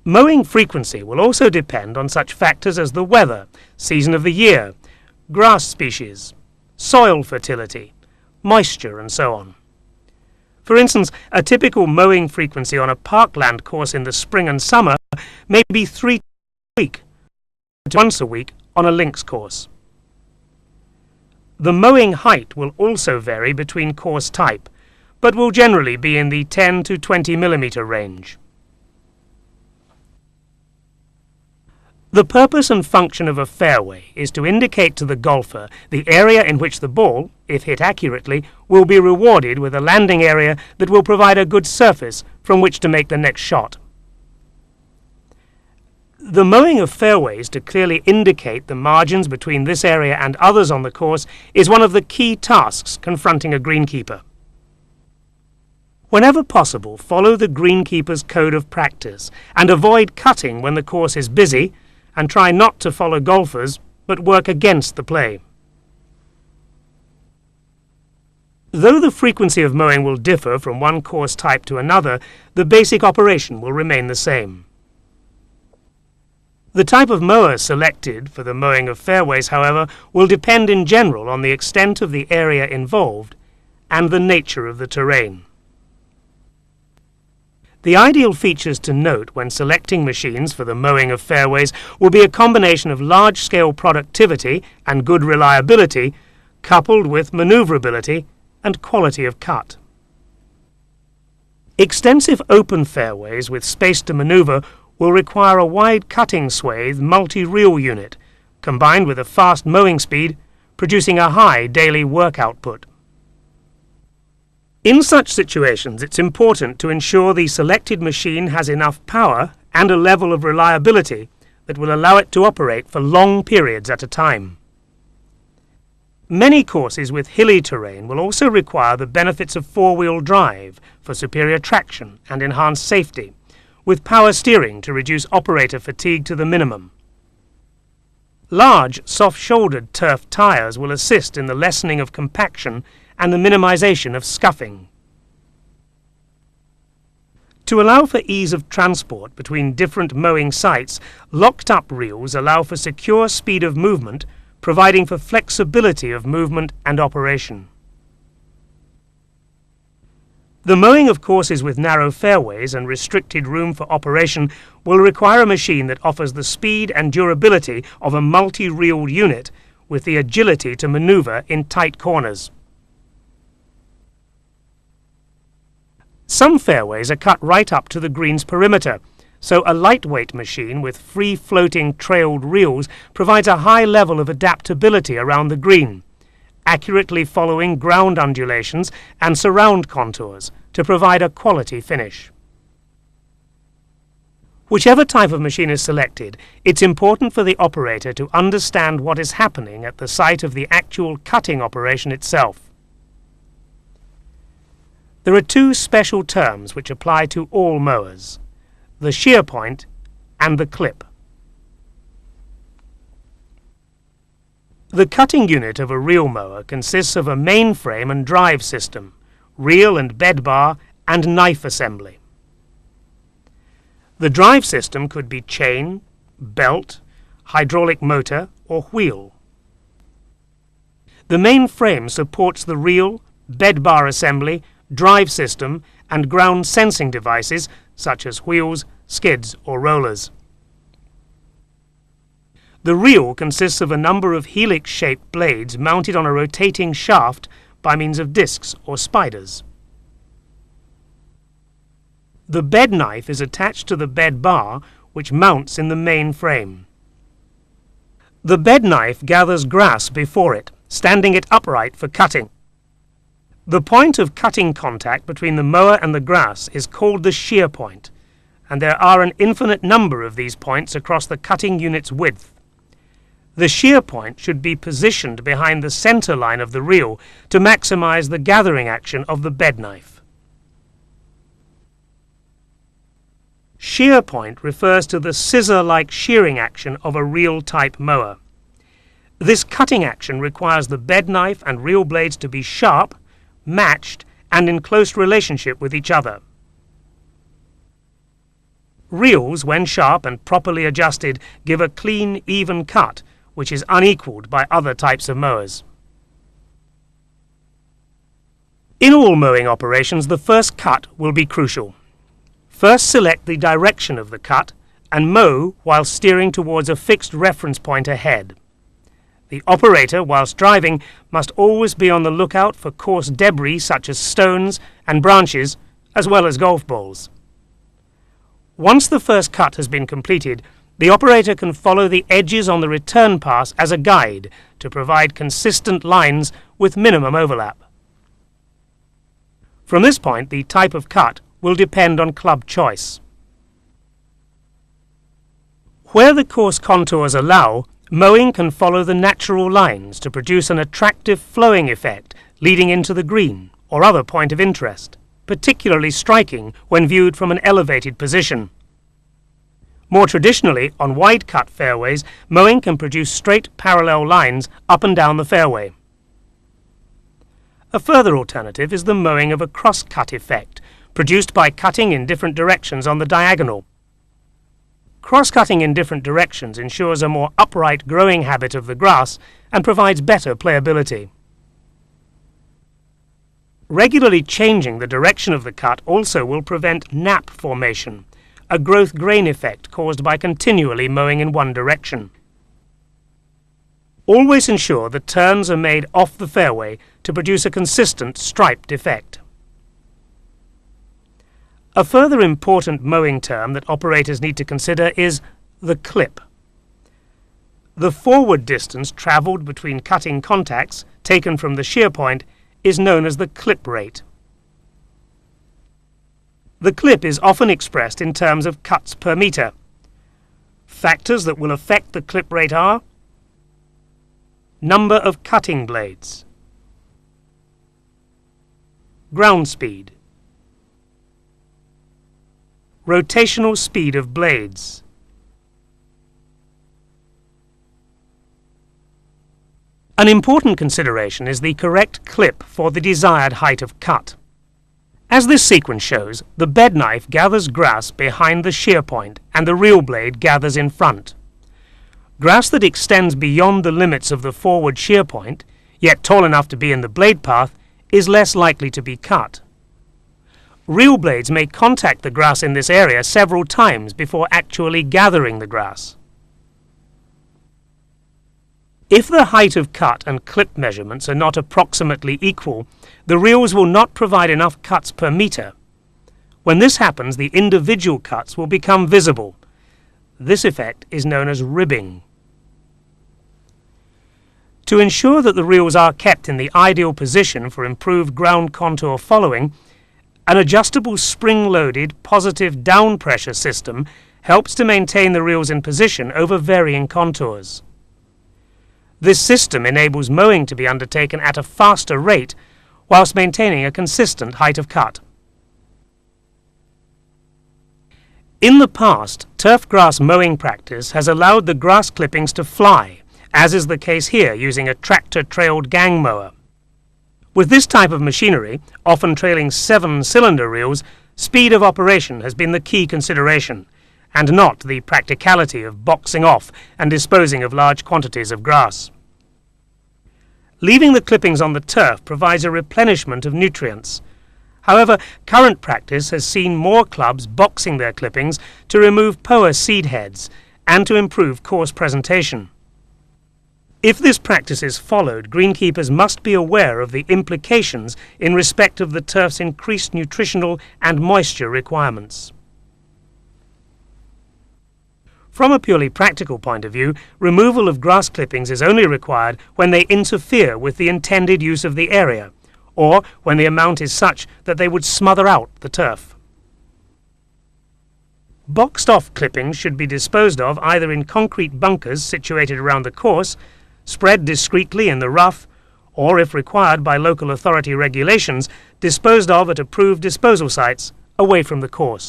Mowing frequency will also depend on such factors as the weather, season of the year, grass species, soil fertility, moisture and so on. For instance, a typical mowing frequency on a parkland course in the spring and summer may be 3 times a week, once a week on a links course. The mowing height will also vary between course type, but will generally be in the 10 to 20 mm range. The purpose and function of a fairway is to indicate to the golfer the area in which the ball, if hit accurately, will be rewarded with a landing area that will provide a good surface from which to make the next shot. The mowing of fairways to clearly indicate the margins between this area and others on the course is one of the key tasks confronting a greenkeeper. Whenever possible, follow the greenkeeper's code of practice and avoid cutting when the course is busy, and try not to follow golfers, but work against the play. Though the frequency of mowing will differ from one course type to another, the basic operation will remain the same. The type of mower selected for the mowing of fairways, however, will depend in general on the extent of the area involved and the nature of the terrain. The ideal features to note when selecting machines for the mowing of fairways will be a combination of large-scale productivity and good reliability, coupled with manoeuvrability and quality of cut. Extensive open fairways with space to manoeuvre will require a wide cutting swathe multi-reel unit, combined with a fast mowing speed, producing a high daily work output. In such situations, it's important to ensure the selected machine has enough power and a level of reliability that will allow it to operate for long periods at a time. Many courses with hilly terrain will also require the benefits of four-wheel drive for superior traction and enhanced safety, with power steering to reduce operator fatigue to the minimum. Large, soft-shouldered turf tyres will assist in the lessening of compaction and the minimization of scuffing. To allow for ease of transport between different mowing sites, locked-up reels allow for secure speed of movement, providing for flexibility of movement and operation. The mowing of courses with narrow fairways and restricted room for operation will require a machine that offers the speed and durability of a multi-reeled unit with the agility to maneuver in tight corners. Some fairways are cut right up to the green's perimeter, so a lightweight machine with free-floating trailed reels provides a high level of adaptability around the green, accurately following ground undulations and surround contours to provide a quality finish. Whichever type of machine is selected, it's important for the operator to understand what is happening at the site of the actual cutting operation itself. There are two special terms which apply to all mowers: the shear point and the clip. The cutting unit of a reel mower consists of a main frame and drive system, reel and bed bar, and knife assembly. The drive system could be chain, belt, hydraulic motor, or wheel. The main frame supports the reel, bed bar assembly, drive system, and ground sensing devices such as wheels, skids, or rollers. The reel consists of a number of helix-shaped blades mounted on a rotating shaft by means of discs or spiders. The bed knife is attached to the bed bar, which mounts in the main frame. The bed knife gathers grass before it, standing it upright for cutting. The point of cutting contact between the mower and the grass is called the shear point, and there are an infinite number of these points across the cutting unit's width. The shear point should be positioned behind the center line of the reel to maximize the gathering action of the bed knife. Shear point refers to the scissor-like shearing action of a reel-type mower. This cutting action requires the bed knife and reel blades to be sharp, matched, and in close relationship with each other. Reels, when sharp and properly adjusted, give a clean, even cut, which is unequalled by other types of mowers. In all mowing operations, the first cut will be crucial. First, select the direction of the cut and mow while steering towards a fixed reference point ahead. The operator, whilst driving, must always be on the lookout for coarse debris such as stones and branches, as well as golf balls. Once the first cut has been completed, the operator can follow the edges on the return pass as a guide to provide consistent lines with minimum overlap. From this point, the type of cut will depend on club choice. Where the course contours allow, mowing can follow the natural lines to produce an attractive flowing effect leading into the green or other point of interest, particularly striking when viewed from an elevated position. More traditionally, on wide-cut fairways, mowing can produce straight parallel lines up and down the fairway. A further alternative is the mowing of a cross-cut effect, produced by cutting in different directions on the diagonal. Cross-cutting in different directions ensures a more upright growing habit of the grass and provides better playability. Regularly changing the direction of the cut also will prevent nap formation, a growth grain effect caused by continually mowing in one direction. Always ensure the turns are made off the fairway to produce a consistent striped effect. A further important mowing term that operators need to consider is the clip. The forward distance travelled between cutting contacts, taken from the shear point, is known as the clip rate. The clip is often expressed in terms of cuts per metre. Factors that will affect the clip rate are number of cutting blades, ground speed, rotational speed of blades, an important consideration is the correct clip for the desired height of cut. As this sequence shows, the bed knife gathers grass behind the shear point and the reel blade gathers in front. Grass that extends beyond the limits of the forward shear point, yet tall enough to be in the blade path, is less likely to be cut. Reel blades may contact the grass in this area several times before actually gathering the grass. If the height of cut and clip measurements are not approximately equal, the reels will not provide enough cuts per metre. When this happens, the individual cuts will become visible. This effect is known as ribbing. To ensure that the reels are kept in the ideal position for improved ground contour following, an adjustable spring-loaded positive down pressure system helps to maintain the reels in position over varying contours. This system enables mowing to be undertaken at a faster rate whilst maintaining a consistent height of cut. In the past, turf grass mowing practice has allowed the grass clippings to fly, as is the case here using a tractor-trailed gang mower. With this type of machinery, often trailing 7-cylinder reels, speed of operation has been the key consideration, and not the practicality of boxing off and disposing of large quantities of grass. Leaving the clippings on the turf provides a replenishment of nutrients. However, current practice has seen more clubs boxing their clippings to remove poor seed heads and to improve course presentation. If this practice is followed, greenkeepers must be aware of the implications in respect of the turf's increased nutritional and moisture requirements. From a purely practical point of view, removal of grass clippings is only required when they interfere with the intended use of the area, or when the amount is such that they would smother out the turf. Boxed-off clippings should be disposed of either in concrete bunkers situated around the course, spread discreetly in the rough, or, if required by local authority regulations, disposed of at approved disposal sites away from the course.